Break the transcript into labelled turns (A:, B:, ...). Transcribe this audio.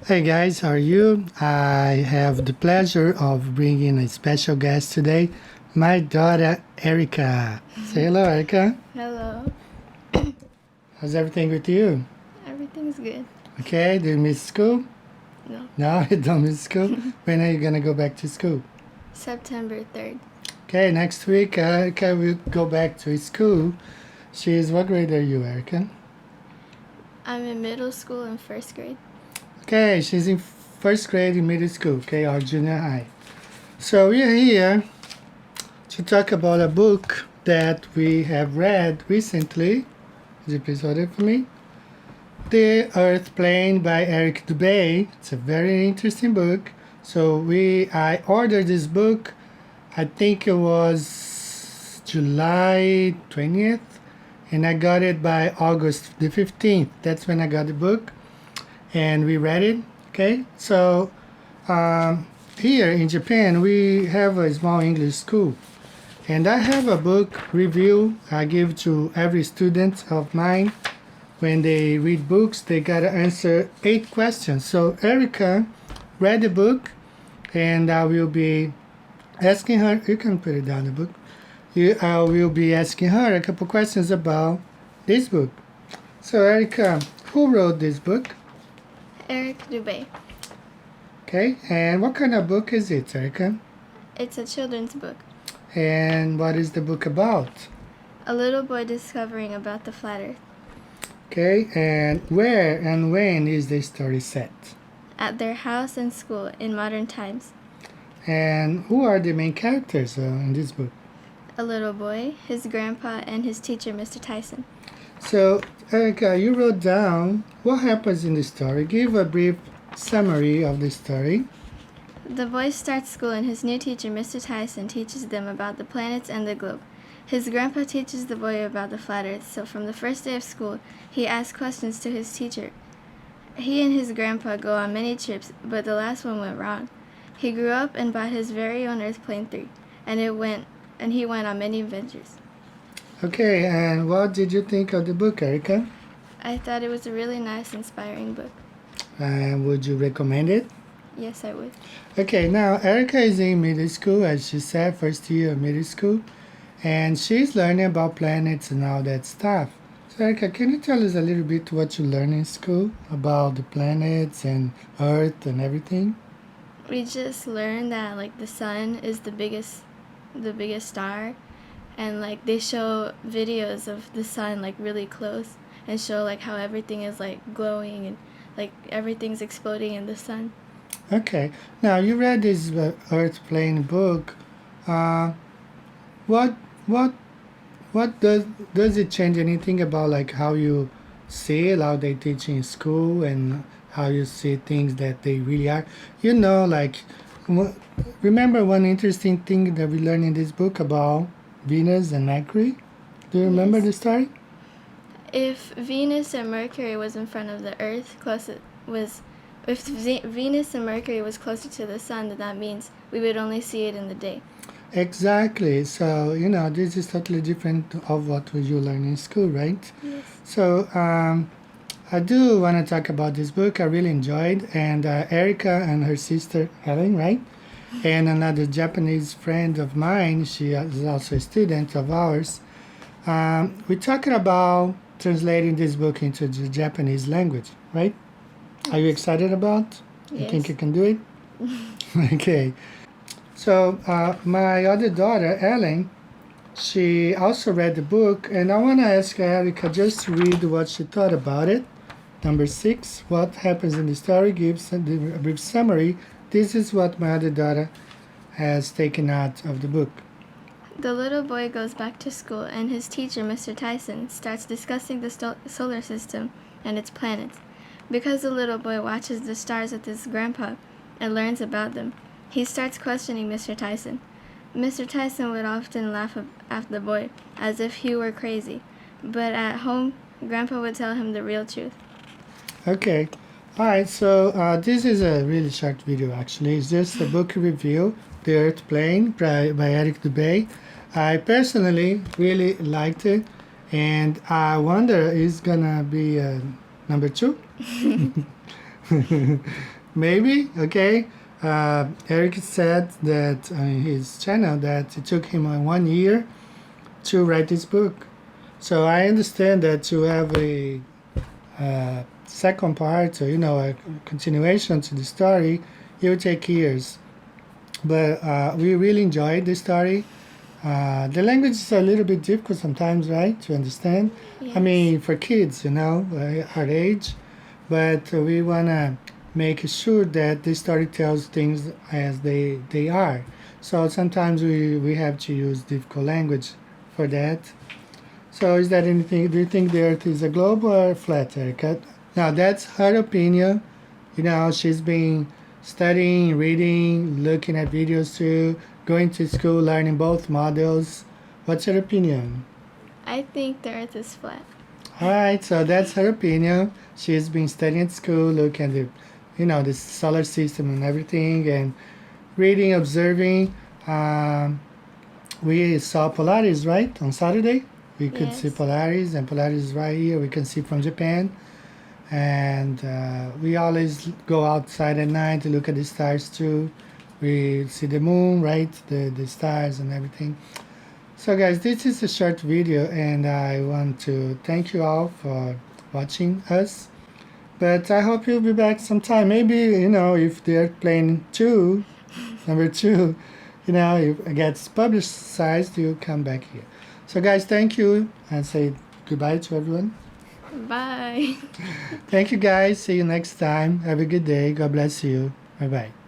A: Hey guys, how are you? I have the pleasure of bringing a special guest today, my daughter Erika. Say hello, Erika.
B: Hello.
A: How's everything with you?
B: Everything's good.
A: Okay, do you miss school?
B: No.
A: No, you don't miss school? When are you gonna go back to school?
B: September 3rd.
A: Okay, next week Erika will go back to school. She's what grade are you, Erika?
B: I'm in middle school and first grade.
A: Okay, she's in first grade in middle school, okay, or junior high. So we are here to talk about a book that we have read recently. Could you please hold it for me? The Earth Plane by Erika Dubay. It's a very interesting book. So I ordered this book. I think it was July 20th, and I got it by August the 15th. That's when I got the book, and we read it. Okay, so here in Japan we have a small English school, and I have a book review I give to every student of mine. When they read books, they gotta answer 8 questions. So Erika read the book, and I will be asking her. You can put it down the book. I will be asking her a couple questions about this book. So Erika, who wrote this book?
B: Eric Dubay.
A: Okay, and what kind of book is it, Erika?
B: It's a children's book.
A: And what is the book about?
B: A little boy discovering about the flat earth.
A: Okay, and where and when is the story set?
B: At their house and school in modern times.
A: And who are the main characters in this book?
B: A little boy, his grandpa, and his teacher, Mr. Tyson.
A: So, Erika, you wrote down what happens in the story. Give a brief summary of the story.
B: The boy starts school and his new teacher, Mr. Tyson, teaches them about the planets and the globe. His grandpa teaches the boy about the flat earth, so from the first day of school, he asks questions to his teacher. He and his grandpa go on many trips, but the last one went wrong. He grew up and bought his very own Earthplane 3, and he went on many adventures.
A: Okay, and what did you think of the book, Erika?
B: I thought it was a really nice, inspiring book.
A: Would you recommend it?
B: Yes, I would.
A: Okay, now Erika is in middle school, as she said, first year of middle school, and she's learning about planets and all that stuff. So Erika, can you tell us a little bit what you learn in school about the planets and Earth and everything?
B: We just learned that like the sun is the biggest star, and like they show videos of the sun like really close and show like how everything is like glowing and like everything's exploding in the sun.
A: Okay, now you read this Earth Plane book. Uh, what what what does it change anything about like how you see it, how they teach in school, and how you see things that they really are? You know, like w- remember one interesting thing that we learned in this book about Venus and Mercury? Do you remember
B: Yes.
A: the story?
B: If Venus and Mercury was in front of the Earth, Venus and Mercury was closer to the sun, then that means we would only see it in the day.
A: Exactly. So you know, this is totally different of what you learn in school, right?
B: Yes.
A: So I do want to talk about this book. I really enjoyed, and Erika and her sister Helen, right? And another Japanese friend of mine. She is also a student of ours. We're talking about translating this book into the Japanese language, right? Are you excited about? You
B: Yes.
A: think you can do it? Okay. So my other daughter, Ellen, she also read the book, and I want to ask Erika just to read what she thought about it. Number 6, what happens in the story gives a brief summary. This is what my other daughter has taken out of the book.
B: The little boy goes back to school, and his teacher, Mr. Tyson, starts discussing the solar system and its planets. Because the little boy watches the stars with his grandpa and learns about them, he starts questioning Mr. Tyson. Mr. Tyson would often laugh at the boy as if he were crazy, but at home, Grandpa would tell him the real truth.
A: Okay. All right, so this is a really short video actually. It's just a book review, The Earth Plane by Eric Dubay. I personally really liked it, and I wonder is gonna be number 2. Maybe, okay. Eric said that on his channel that it took him 1 year to write this book. So I understand that to have a second part, or a continuation to the story, it will take years. But we really enjoyed the story. The language is a little bit difficult sometimes, right, to understand. I
B: Yes.
A: mean, for kids, our age. But we want to make sure that the story tells things as they are. So sometimes we have to use difficult language for that. So is that anything? Do you think the Earth is a globe or flat, Erica? Now that's her opinion. She's been studying, reading, looking at videos too, going to school, learning both models. What's your opinion?
B: I think the Earth is flat.
A: All right, so that's her opinion. She's been studying at school, looking at the solar system and everything, and reading, observing. Um, we saw Polaris, right, on Saturday. We could see
B: Yes.
A: Polaris, and Polaris is right here. We can see from Japan. And we always go outside at night to look at the stars too. We see the moon, right? The stars and everything. So guys, this is a short video, and I want to thank you all for watching us. But I hope you'll be back sometime. Maybe, if the Airplane 2, number 2, if it gets publicized, you'll come back here. So guys, thank you, and say goodbye to everyone.
B: Bye.
A: Thank you guys. See you next time. Have a good day. God bless you. Bye bye.